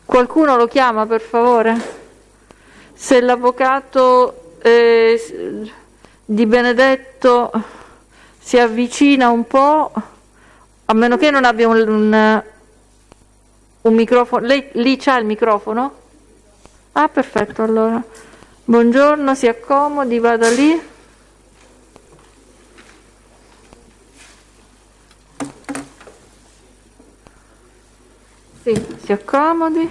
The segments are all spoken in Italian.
Qualcuno lo chiama, per favore? Se l'avvocato Di Benedetto si avvicina un po', a meno che non abbia un microfono. Lì c'ha il microfono? Ah, perfetto, allora. Buongiorno, si accomodi, vada lì. Sì, si accomodi.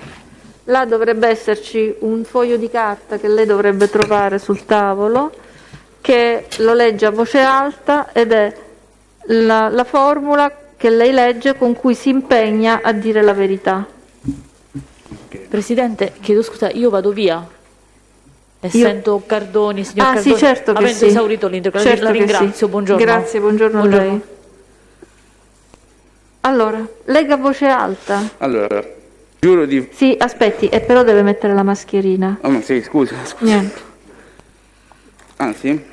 Là dovrebbe esserci un foglio di carta che lei dovrebbe trovare sul tavolo, che lo legge a voce alta ed è la formula che lei legge con cui si impegna a dire la verità. Presidente, chiedo scusa, io vado via. Essendo Cardoni, signor Cardoni, sì, certo che avendo sì. esaurito l'interrogazione, Certo la che ringrazio, sì. buongiorno. Grazie, buongiorno a lei. Allora, legga a voce alta. Allora, giuro di... Sì, aspetti, e però deve mettere la mascherina. Oh, no, sì, scusa. Niente. Anzi,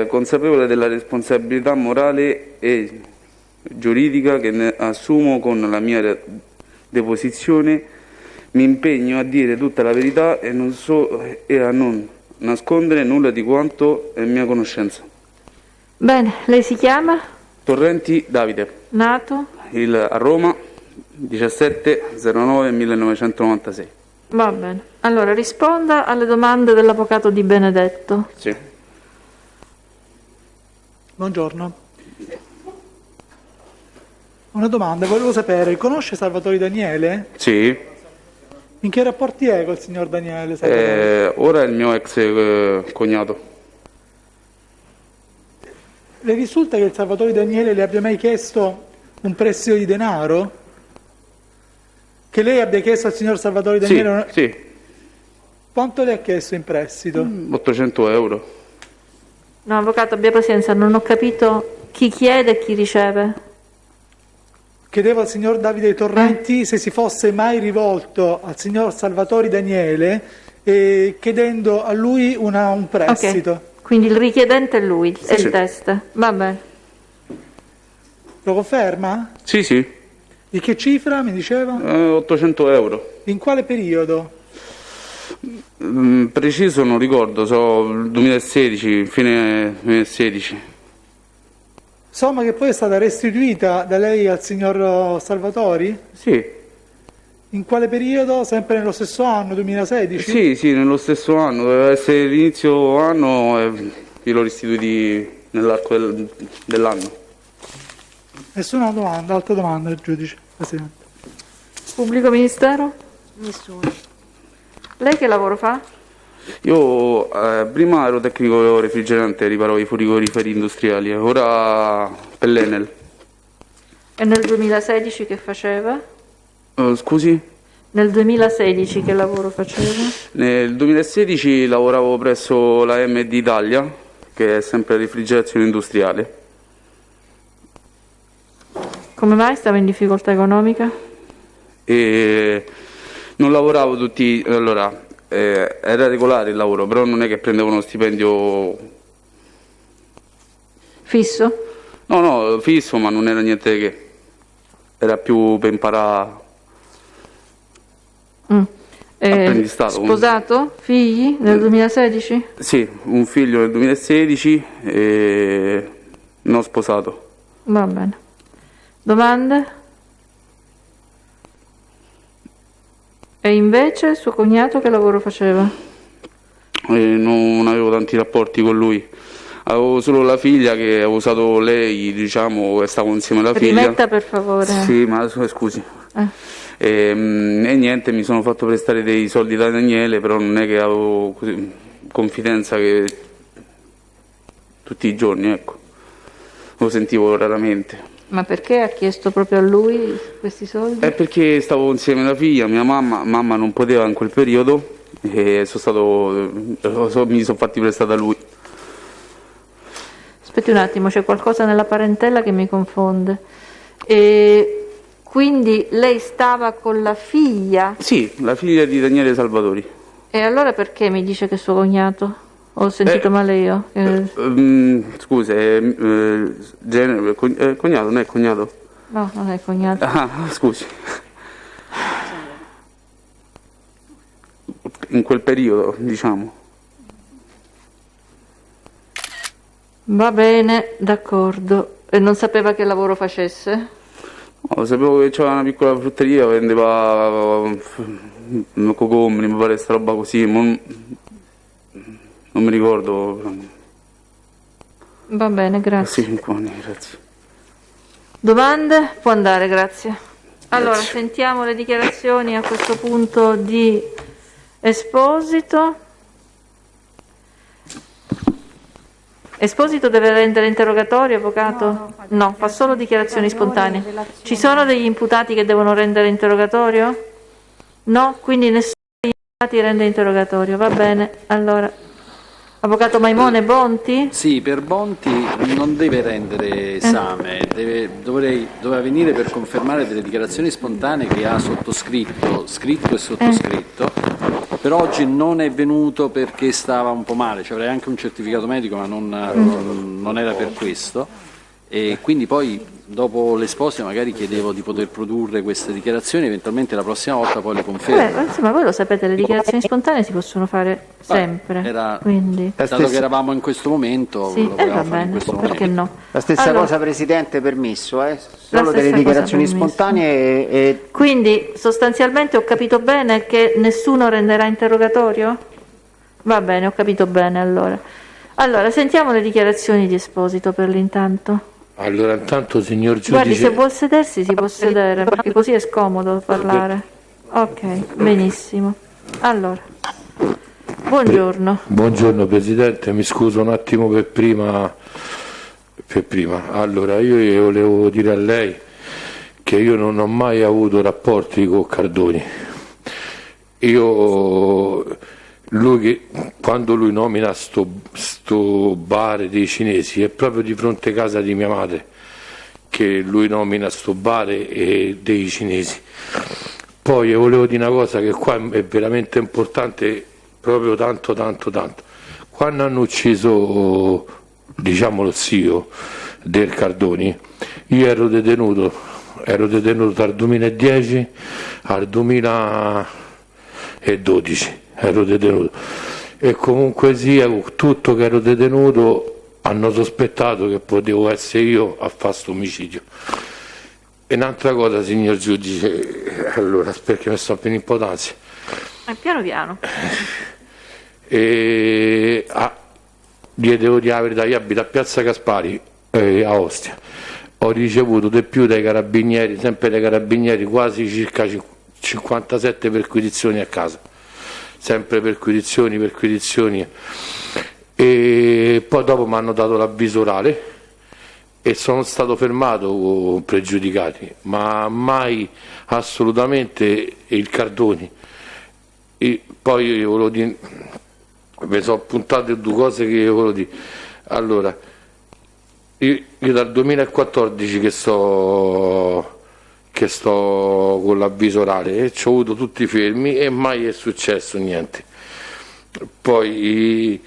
consapevole della responsabilità morale e giuridica che ne assumo con la mia deposizione, mi impegno a dire tutta la verità e a non nascondere nulla di quanto è mia conoscenza. Bene, lei si chiama? Torrenti Davide, Nato? a Roma, 17/09/1996. Va bene. Allora, risponda alle domande dell'avvocato Di Benedetto. Sì. Buongiorno. Una domanda, volevo sapere, conosce Salvatore Daniele? Sì. In che rapporti è col signor Daniele Salvatore? Ora è il mio ex cognato. Le risulta che il Salvatore Daniele le abbia mai chiesto un prestito di denaro? Che lei abbia chiesto al signor Salvatore Daniele? Sì. Quanto le ha chiesto in prestito? 800 euro. No, avvocato, abbia pazienza, non ho capito chi chiede e chi riceve. Chiedevo al signor Davide Torrenti se si fosse mai rivolto al signor Salvatore Daniele chiedendo a lui un prestito. Okay. Quindi il richiedente è lui, è il test. Va bene. Lo conferma? Sì, sì. Di che cifra mi diceva? 800 euro. In quale periodo? Preciso non ricordo, so 2016, fine 2016. Somma che poi è stata restituita da lei al signor Salvatori? Sì. In quale periodo? Sempre nello stesso anno, 2016? Sì, nello stesso anno, doveva essere l'inizio anno e glielo restituiti nell'arco dell'anno. Nessuna domanda, altra domanda al giudice, Presidente. Pubblico ministero? Nessuno. Lei che lavoro fa? Io prima ero tecnico refrigerante, riparavo i frigoriferi industriali, ora per l'Enel. E nel 2016 che faceva? Scusi? Nel 2016 che lavoro faceva? Nel 2016 lavoravo presso la AMD Italia, che è sempre refrigerazione industriale. Come mai stava in difficoltà economica? E non lavoravo tutti... Allora, era regolare il lavoro, però non è che prendevo uno stipendio... Fisso? No, fisso, ma non era niente che... Era più per imparare... Apprendistato. Sposato? Figli nel 2016? Sì, un figlio nel 2016 e non sposato. Va bene. Domande? E invece suo cognato che lavoro faceva? Non avevo tanti rapporti con lui. Avevo solo la figlia che ho usato lei, diciamo, e stavo insieme alla figlia. Rimetta per favore. Sì, ma scusi. E niente, mi sono fatto prestare dei soldi da Daniele, però non è che avevo confidenza che tutti i giorni, ecco. Lo sentivo raramente. Ma perché ha chiesto proprio a lui questi soldi? È perché stavo insieme alla figlia, mia mamma non poteva in quel periodo e mi sono fatti prestare da lui. Aspetti un attimo, c'è qualcosa nella parentela che mi confonde. Quindi lei stava con la figlia? Sì, la figlia di Daniele Salvatori. E allora perché mi dice che è suo cognato? Ho sentito male io? Scusa, cognato, non è cognato? No, non è cognato. Ah, scusi. In quel periodo, diciamo. Va bene, d'accordo. E non sapeva che lavoro facesse? No, sapevo che c'era una piccola frutteria, vendeva cocomeri, mi pare sta roba così, non mi ricordo. Va bene, grazie. 5 anni, grazie. Domande? Può andare, grazie. Allora, Grazie. sentiamo le dichiarazioni a questo punto di Esposito. Esposito deve rendere interrogatorio, avvocato? No, fa solo dichiarazioni spontanee. Ci sono degli imputati che devono rendere interrogatorio? No, quindi nessuno degli imputati rende interrogatorio. Va bene, allora. Avvocato Maimone, Bonti? Sì, per Bonti non deve rendere esame, doveva venire per confermare delle dichiarazioni spontanee che ha sottoscritto, scritto e sottoscritto. Per oggi non è venuto perché stava un po' male, cioè avrei anche un certificato medico, ma non era per questo. E quindi poi dopo l'Esposito magari chiedevo di poter produrre queste dichiarazioni, eventualmente la prossima volta poi le confermo. Insomma, voi lo sapete, le dichiarazioni spontanee si possono fare sempre. Quindi. Dato che eravamo in questo momento, Sì, lo volevamo va fare in bene, questo perché momento. no? La stessa Allora, cosa, Presidente, permesso, solo stessa delle cosa dichiarazioni permesso. spontanee e Quindi sostanzialmente ho capito bene che nessuno renderà interrogatorio? Va bene, ho capito bene allora. Allora, sentiamo le dichiarazioni di Esposito per l'intanto. Allora, intanto, signor giudice... Guardi, se vuol sedersi si può sedere, perché così è scomodo parlare. Ok, benissimo. Allora, buongiorno. Buongiorno Presidente, mi scuso un attimo per prima. Allora, io volevo dire a lei che io non ho mai avuto rapporti con Cardoni. Quando lui nomina sto bar dei cinesi, è proprio di fronte a casa di mia madre che lui nomina sto bar dei cinesi. Poi volevo dire una cosa che qua è veramente importante, proprio tanto. Quando hanno ucciso, diciamo, lo zio del Cardoni, io ero detenuto dal 2010 al 2012, ero detenuto, e comunque sia, tutto che ero detenuto hanno sospettato che potevo essere io a fare questo omicidio. E un'altra cosa, signor giudice, allora, perché mi sto venendo un po' d'ansia. Piano piano. Gli devo dire la verità, io abito a Piazza Caspari, a Ostia. Ho ricevuto di più dai carabinieri, sempre dai carabinieri, quasi circa 57 perquisizioni a casa. Sempre perquisizioni. E poi dopo mi hanno dato l'avviso orale e sono stato fermato con pregiudicati, ma mai assolutamente il Cardoni. E poi io volevo dire, mi sono appuntate due cose che volevo dire. Allora, io dal 2014 che sto con l'avviso orale e ci ho avuto tutti i fermi e mai è successo niente. Poi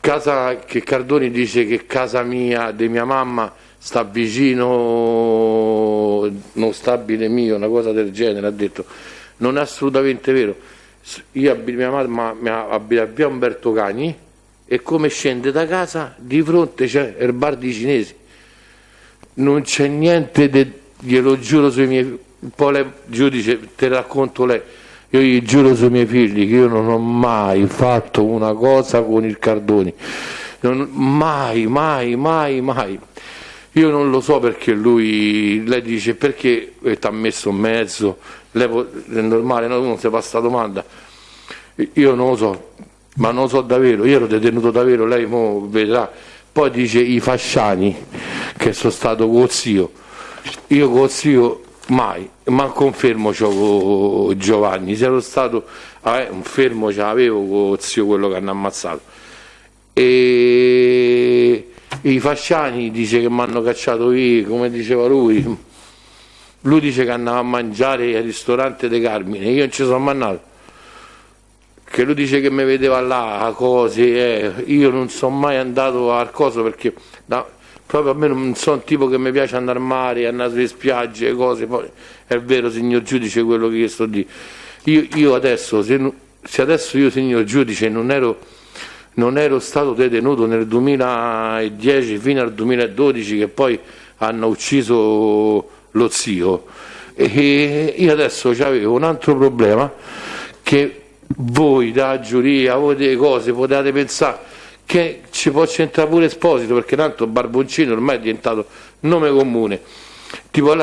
che Cardoni dice che casa mia, di mia mamma, sta vicino uno stabile mio, una cosa del genere, ha detto. Non è assolutamente vero. Mia madre abita a via Umberto Cagni e come scende da casa di fronte c'è il bar di cinesi. Non c'è niente glielo giuro sui miei, poi lei, giudice, te racconto lei, io gli giuro sui miei figli che io non ho mai fatto una cosa con il Cardoni, mai. Io non lo so perché lei dice perché ti ha messo in mezzo, è normale, no? Uno si fa sta domanda, io non lo so, ma non lo so davvero, io ero detenuto davvero, lei mo vedrà. Poi dice i fasciani che sono stato con zio. Io con zio mai, ma confermo con Giovanni, se ero stato un fermo ce l'avevo con zio quello che hanno ammazzato. E i fasciani dice che mi hanno cacciato via, come diceva lui dice che andava a mangiare al ristorante De Carmine, io non ci sono mai andato, che lui dice che mi vedeva là cose, io non sono mai andato al coso perché proprio a me non sono un tipo che mi piace andare al mare, andare sulle spiagge, cose, poi è vero, signor giudice, quello che io sto di. Io adesso, se adesso io, signor giudice, non ero stato detenuto nel 2010 fino al 2012, che poi hanno ucciso lo zio, e io adesso avevo un altro problema, che voi da giuria, voi delle cose potete pensare che ci può c'entrare pure Esposito, perché tanto Barboncino ormai è diventato nome comune, tipo,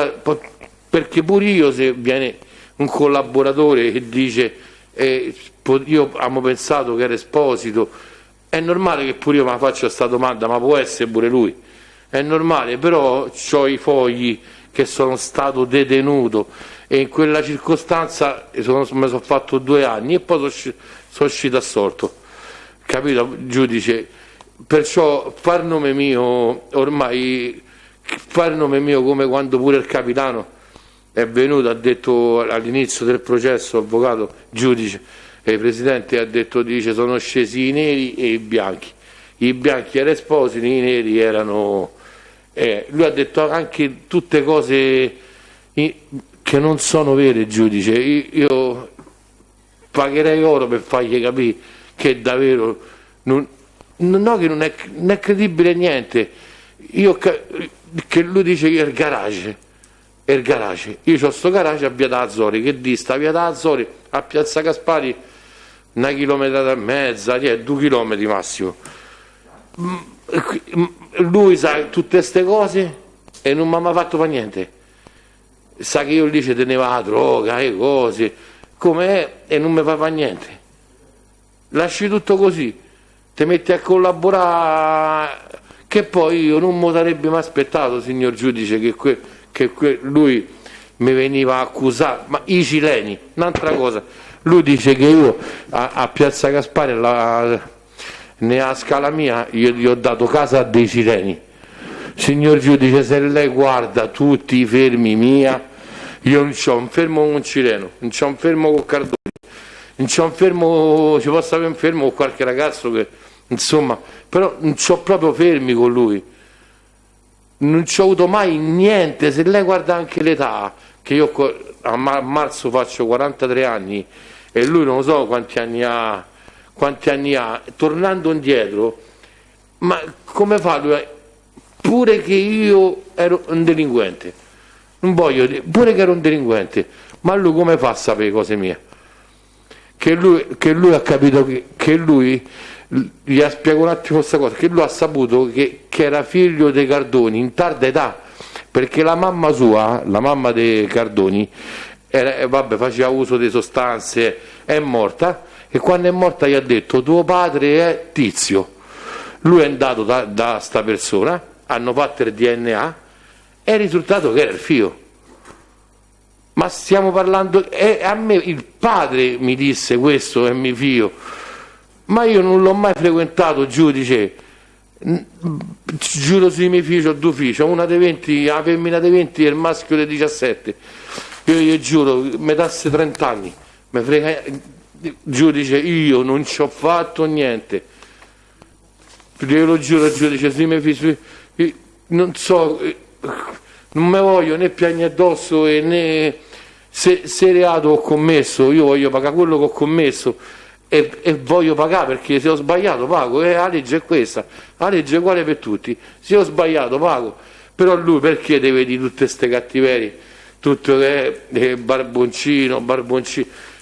perché pure io, se viene un collaboratore che dice io abbiamo pensato che era Esposito, è normale che pure io mi faccia questa domanda, ma può essere pure lui, è normale, però ho i fogli che sono stato detenuto e in quella circostanza mi sono fatto 2 anni e poi sono uscito assolto, capito, giudice? Perciò far nome mio, ormai far nome mio, come quando pure il capitano è venuto, ha detto all'inizio del processo, avvocato, giudice e presidente, ha detto, dice, sono scesi i neri e i bianchi erano Esposito, i neri erano lui ha detto anche tutte cose che non sono vere, giudice. Io pagherei oro per fargli capire che davvero che non è credibile niente. Che lui dice che è il garage. Io ho sto garage a Via d'Azzori, che dista Via d'Azzori a Piazza Gaspari 1,5 chilometri, 2 chilometri massimo. Lui sa tutte queste cose e non mi ha mai fatto fare niente. Sa che io lì ci tenevo la droga e cose, com'è, e non mi fa fare niente. Lasci tutto così, ti metti a collaborare, che poi io non mi sarebbe mai aspettato, signor giudice, che lui mi veniva accusato, ma i cileni, un'altra cosa, lui dice che io a Piazza Gaspari nella scala mia gli ho dato casa a dei cileni. Signor giudice, se lei guarda tutti i fermi mia, io non c'ho un fermo con un cileno, non c'ho un fermo con Cardoni, non c'ho un fermo, ci posso avere un fermo con qualche ragazzo che, insomma, però non c'ho proprio fermi con lui, non c'ho avuto mai niente. Se lei guarda anche l'età, che io a marzo faccio 43 anni e lui non so quanti anni ha, tornando indietro, ma come fa lui? Pure che io ero un delinquente, non voglio dire, pure che ero un delinquente, ma lui come fa a sapere cose mie? Che lui ha capito che lui, gli ha spiegato un attimo questa cosa, che lui ha saputo che era figlio dei Cardoni in tarda età, perché la mamma sua, la mamma dei Cardoni, faceva uso di sostanze, è morta, e quando è morta gli ha detto tuo padre è Tizio. Lui è andato da sta persona, hanno fatto il DNA e è risultato che era il figlio. Ma stiamo parlando, a me il padre mi disse questo è mio figlio, ma io non l'ho mai frequentato, giudice, giuro sui miei figli, ho 2 figli, ho una dei 20, la femmina dei 20 e il maschio dei 17, io gli giuro, mi dasse 30 anni, mi frega, giudice, io non ci ho fatto niente, io lo giuro, giudice, sui miei figli, non so, non mi voglio né piangere addosso e né se reato ho commesso, io voglio pagare quello che ho commesso e voglio pagare, perché se ho sbagliato pago, la legge è questa, la legge è uguale per tutti, se ho sbagliato pago. Però lui perché deve dire tutte queste cattiverie, tutto che è barboncino,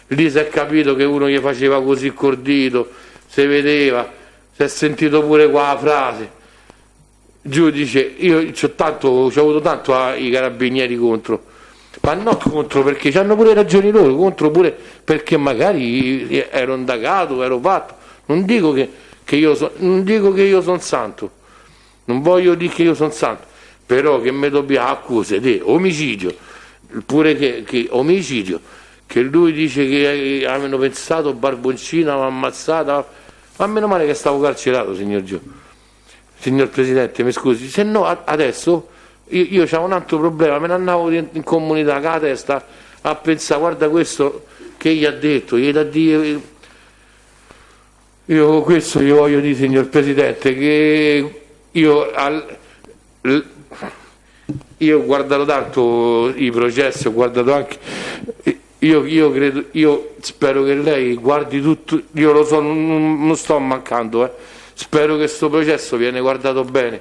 lì si è capito che uno gli faceva così cordito, si vedeva, si è sentito pure qua la frase. Giudice, io ci ho avuto tanto i carabinieri contro, ma non contro perché hanno pure ragioni loro, contro pure perché magari ero indagato, ero fatto. Non dico che io sono santo, non voglio dire che io sono santo, però che mi dobbiamo accusare di omicidio, pure che omicidio, che lui dice che avevano pensato Barboncina l'ha ammazzata, ma meno male che stavo carcerato, signor Presidente, mi scusi, se no adesso io c'avevo un altro problema, me ne andavo in comunità con la testa a pensare, guarda questo che gli ha detto, gli da dire, io questo gli voglio dire, signor Presidente, che io io ho guardato tanto i processi, ho guardato anche, io spero che lei guardi tutto, io lo so, non sto mancando, spero che questo processo viene guardato bene,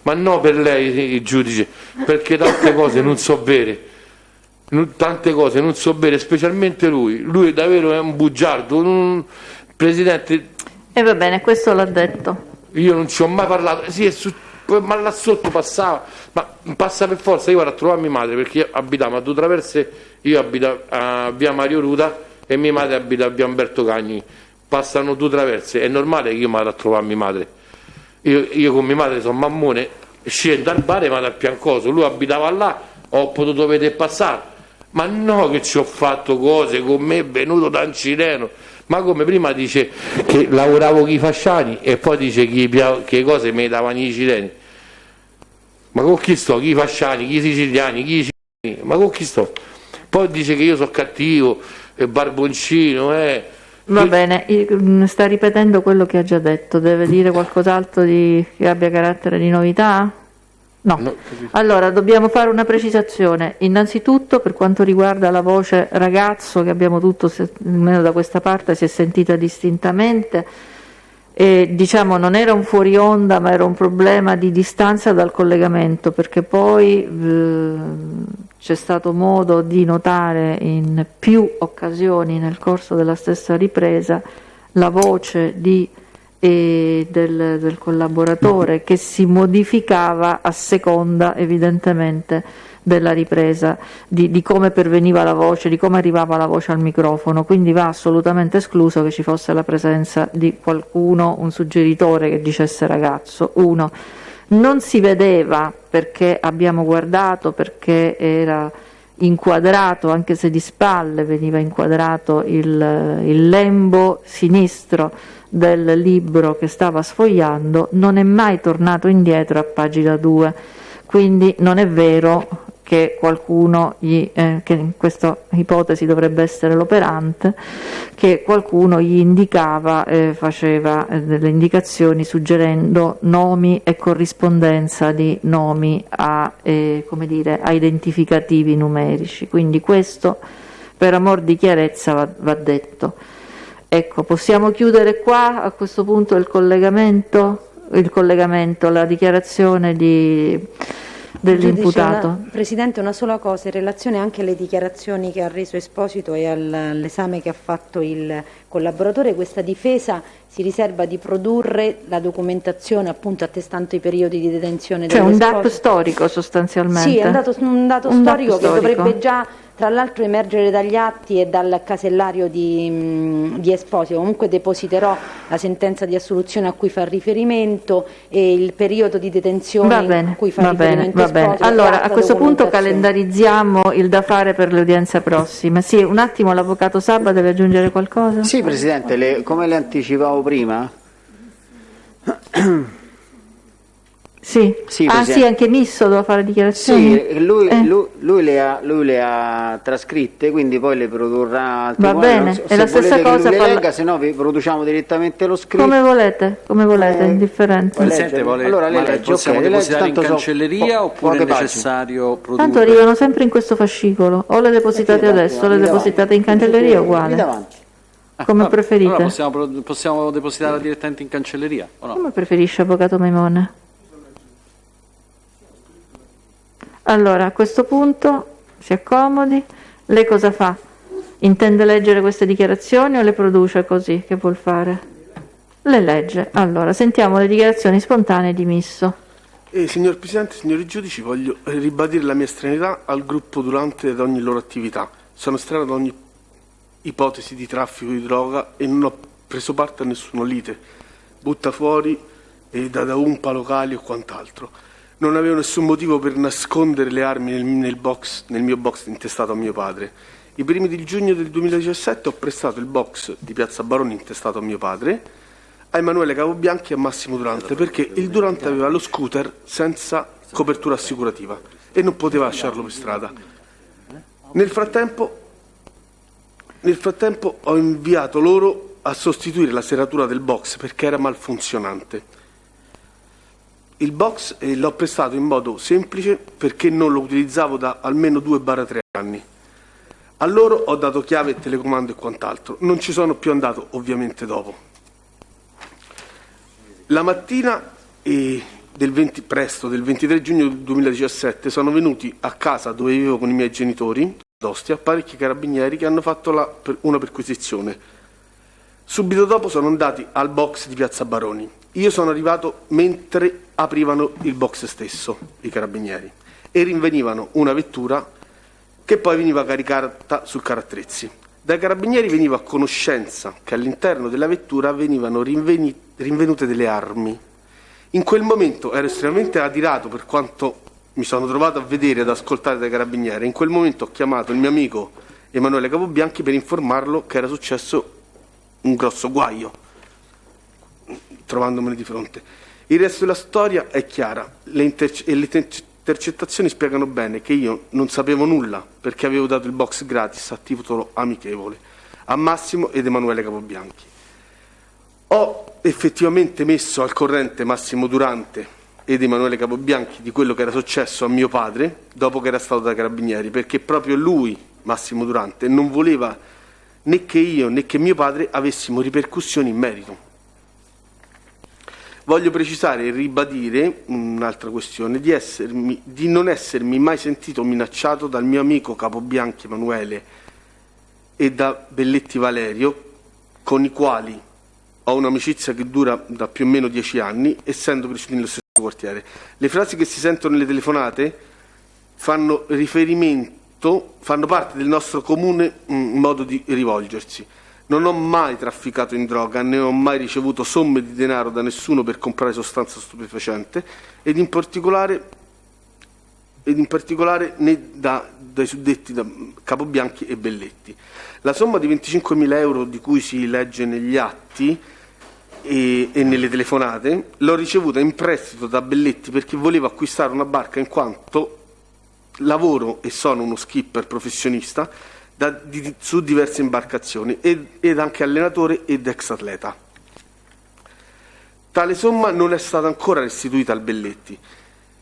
ma non per lei il giudice, perché tante cose non so vere, specialmente lui davvero è un bugiardo, Presidente. E va bene, questo l'ha detto. Io non ci ho mai parlato, sì, ma là sotto passava, ma passa per forza, io vado a trovare mia madre perché io abitavo a Due Traverse, io abito a via Mario Ruta e mia madre abita a via Umberto Cagni, passano Due Traverse, è normale che io vado a trovare mia madre, io con mia madre sono mammone, scendo al bar e vado al Piancoso, lui abitava là, ho potuto vedere passare, ma no che ci ho fatto cose, con me è venuto da un cileno. Ma come prima dice che lavoravo con i fasciani e poi dice che cose mi davano i cileni. Ma con chi sto? Chi i fasciani, chi i siciliani, chi i cileni? Ma con chi sto? Poi dice che io sono cattivo, barboncino, Va bene, sta ripetendo quello che ha già detto, deve dire qualcos'altro che abbia carattere di novità? No. Allora, dobbiamo fare una precisazione. Innanzitutto, per quanto riguarda la voce ragazzo, che abbiamo tutto, almeno da questa parte, si è sentita distintamente, e diciamo non era un fuori onda, ma era un problema di distanza dal collegamento, perché poi c'è stato modo di notare in più occasioni nel corso della stessa ripresa la voce del collaboratore che si modificava a seconda evidentemente della ripresa, di come perveniva la voce, di come arrivava la voce al microfono, quindi va assolutamente escluso che ci fosse la presenza di qualcuno, un suggeritore che dicesse ragazzo. Uno, non si vedeva perché abbiamo guardato, perché era inquadrato, anche se di spalle veniva inquadrato il lembo sinistro del libro che stava sfogliando, non è mai tornato indietro a pagina 2, quindi non è vero che qualcuno che in questa ipotesi dovrebbe essere l'operante, che qualcuno gli indicava, faceva delle indicazioni suggerendo nomi e corrispondenza di nomi a identificativi numerici, quindi questo per amor di chiarezza va detto. Ecco, possiamo chiudere qua a questo punto il collegamento, la dichiarazione dell'imputato. Presidente, una sola cosa, in relazione anche alle dichiarazioni che ha reso Esposito e all'esame che ha fatto il collaboratore, questa difesa si riserva di produrre la documentazione appunto attestante i periodi di detenzione un dato storico sostanzialmente. Sì, è un dato storico che dovrebbe già tra l'altro emergere dagli atti e dal casellario di Esposito. Comunque depositerò la sentenza di assoluzione a cui fa riferimento e il periodo di detenzione a cui fa riferimento Esposito. Va bene. Allora, a questo punto calendarizziamo il da fare per l'udienza prossima. Sì, un attimo, l'avvocato Sabba deve aggiungere qualcosa? Sì, Presidente, come le anticipavo prima? Sì, sì, anche Misso doveva fare dichiarazioni. Sì, lui le ha trascritte, quindi poi le produrrà altre. Va bene, è la stessa cosa. Legga, se no vi produciamo direttamente lo scritto. Come volete, indifferente. Allora le legge, possiamo depositare in cancelleria oppure è necessario produrre? Tanto arrivano sempre in questo fascicolo, o le depositate adesso o le depositate in cancelleria, uguale. Come preferite. Allora possiamo depositarla direttamente in cancelleria o no? Come preferisce, avvocato Maimone? Allora, a questo punto si accomodi. Lei cosa fa? Intende leggere queste dichiarazioni o le produce così? Che vuol fare? Le legge. Allora, sentiamo le dichiarazioni spontanee di Misso. Signor Presidente, signori giudici, voglio ribadire la mia estraneità al gruppo durante ed ogni loro attività. Sono estraneo ad ogni ipotesi di traffico di droga e non ho preso parte a nessuno lite, butta fuori da umpa locali o quant'altro. Non avevo nessun motivo per nascondere le armi nel mio box intestato a mio padre. I primi di giugno del 2017 ho prestato il box di Piazza Baroni intestato a mio padre a Emanuele Capobianchi e a Massimo Durante, perché il Durante aveva lo scooter senza copertura assicurativa e non poteva lasciarlo per strada. Nel frattempo ho inviato loro a sostituire la serratura del box perché era malfunzionante. il box e l'ho prestato in modo semplice perché non lo utilizzavo da almeno 2-3 anni. A loro ho dato chiave, telecomando e quant'altro. Non ci sono più andato, ovviamente, dopo. La mattina del 23 giugno 2017 sono venuti a casa dove vivevo con i miei genitori, ad Ostia, parecchi carabinieri che hanno fatto una perquisizione. Subito dopo sono andati al box di Piazza Baroni. Io sono arrivato mentre aprivano il box stesso, i carabinieri, e rinvenivano una vettura che poi veniva caricata sul carrattrezzi. Dai carabinieri veniva a conoscenza che all'interno della vettura venivano rinvenute delle armi. In quel momento ero estremamente adirato per quanto mi sono trovato a vedere ed ascoltare dai carabinieri. In quel momento ho chiamato il mio amico Emanuele Capobianchi per informarlo che era successo un grosso guaio, trovandomene di fronte. Il resto della storia è chiara, le intercettazioni spiegano bene che io non sapevo nulla perché avevo dato il box gratis a titolo amichevole a Massimo ed Emanuele Capobianchi. Ho effettivamente messo al corrente Massimo Durante ed Emanuele Capobianchi di quello che era successo a mio padre dopo che era stato dai carabinieri, perché proprio lui, Massimo Durante, non voleva né che io né che mio padre avessimo ripercussioni in merito. Voglio precisare e ribadire un'altra questione, di non essermi mai sentito minacciato dal mio amico Capobianchi Emanuele e da Belletti Valerio, con i quali ho un'amicizia che dura da più o meno 10 anni, essendo cresciuti nello stesso quartiere. Le frasi che si sentono nelle telefonate fanno parte del nostro comune modo di rivolgersi. Non ho mai trafficato in droga, né ho mai ricevuto somme di denaro da nessuno per comprare sostanza stupefacente ed in particolare né dai suddetti Capobianchi e Belletti. La somma di 25.000 euro di cui si legge negli atti e nelle telefonate l'ho ricevuta in prestito da Belletti perché volevo acquistare una barca in quanto lavoro e sono uno skipper professionista su diverse imbarcazioni ed anche allenatore ed ex atleta. Tale somma non è stata ancora restituita al Belletti.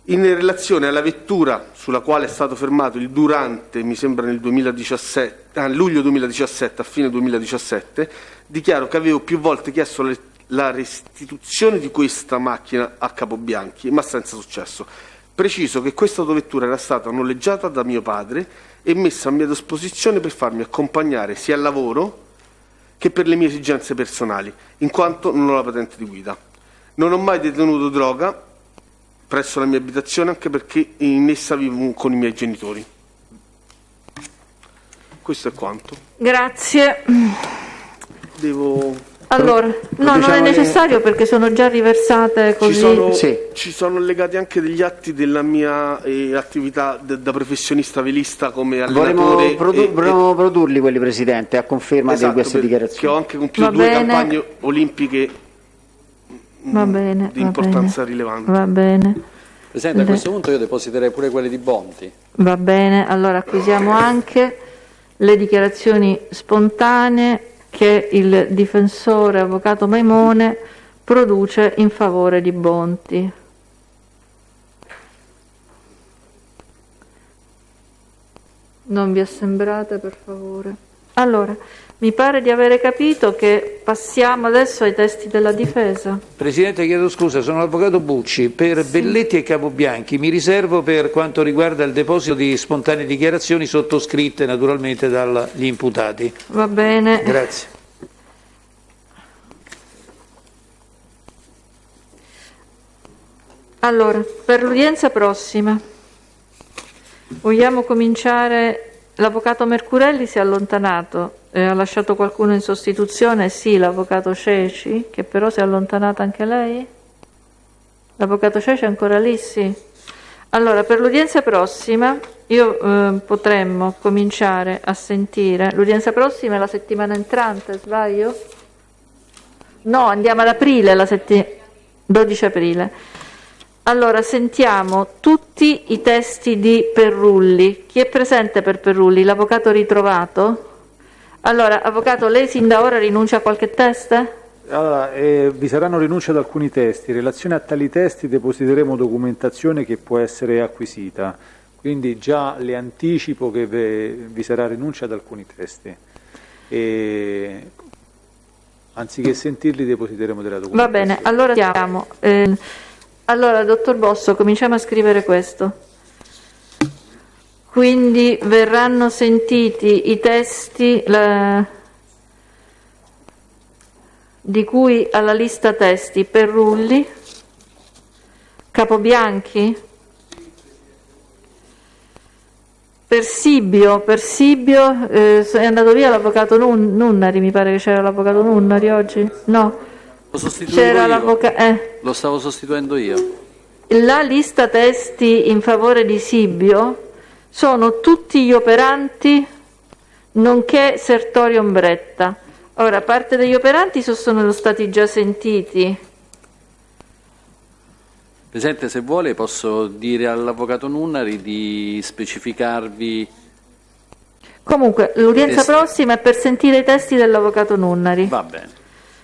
In relazione alla vettura sulla quale è stato fermato il Durante, mi sembra nel 2017, luglio 2017, a fine 2017, dichiaro che avevo più volte chiesto la restituzione di questa macchina a Capobianchi, ma senza successo. Preciso che questa autovettura era stata noleggiata da mio padre e messa a mia disposizione per farmi accompagnare sia al lavoro che per le mie esigenze personali, in quanto non ho la patente di guida. Non ho mai detenuto droga presso la mia abitazione, anche perché in essa vivo con i miei genitori. Questo è quanto. Grazie. Allora, no, non è necessario perché sono già riversate così. Ci sono legati anche degli atti della mia attività da professionista velista come allenatore. Vorremmo produrli quelli, Presidente, a conferma di queste dichiarazioni. Che ho anche compiuto 2 campagne olimpiche di importanza rilevante. Va bene. Presidente, a questo punto io depositerei pure quelli di Bonti. Va bene, allora acquisiamo anche le dichiarazioni spontanee che il difensore avvocato Maimone produce in favore di Bonti. Non vi assembrate, per favore. Allora, mi pare di avere capito che passiamo adesso ai testi della difesa. Presidente, chiedo scusa, sono l'avvocato Bucci. Per Belletti e Capobianchi mi riservo per quanto riguarda il deposito di spontanee dichiarazioni sottoscritte naturalmente dagli imputati. Va bene. Grazie. Allora, per l'udienza prossima, vogliamo cominciare? L'avvocato Mercurelli si è allontanato, ha lasciato qualcuno in sostituzione? Sì, l'avvocato Ceci, che però si è allontanata anche lei? L'avvocato Ceci è ancora lì? Sì. Allora, per l'udienza prossima potremmo cominciare a sentire, l'udienza prossima è la settimana entrante, sbaglio? No, andiamo ad aprile, 12 aprile. Allora, sentiamo tutti i testi di Perrulli. Chi è presente per Perrulli? L'avvocato ritrovato? Allora, avvocato, lei sin da ora rinuncia a qualche test? Allora, vi saranno rinunce ad alcuni testi. In relazione a tali testi depositeremo documentazione che può essere acquisita, quindi già le anticipo che vi sarà rinuncia ad alcuni testi. E anziché sentirli depositeremo della documentazione. Va bene, allora siamo. Allora, dottor Bosso, cominciamo a scrivere questo. Quindi verranno sentiti i testi di cui alla lista testi Perrulli, Capobianchi, Persibio, è andato via l'avvocato Nunnari, mi pare che c'era l'avvocato Nunnari oggi, no? C'era l'avvocato, lo stavo sostituendo io. La lista testi in favore di Sibio sono tutti gli operanti nonché Sertorio Ombretta. Ora, parte degli operanti sono stati già sentiti. Presidente, se vuole posso dire all'avvocato Nunnari di specificarvi... Comunque, l'udienza prossima è per sentire i testi dell'avvocato Nunnari. Va bene.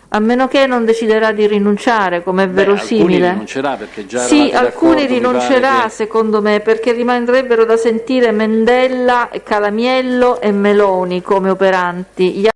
A meno che non deciderà di rinunciare, come è verosimile. Alcuni rinuncerà perché già sì, alcuni d'accordo, rinuncerà secondo me, perché rimarrebbero da sentire Mendella, Calamiello e Meloni come operanti.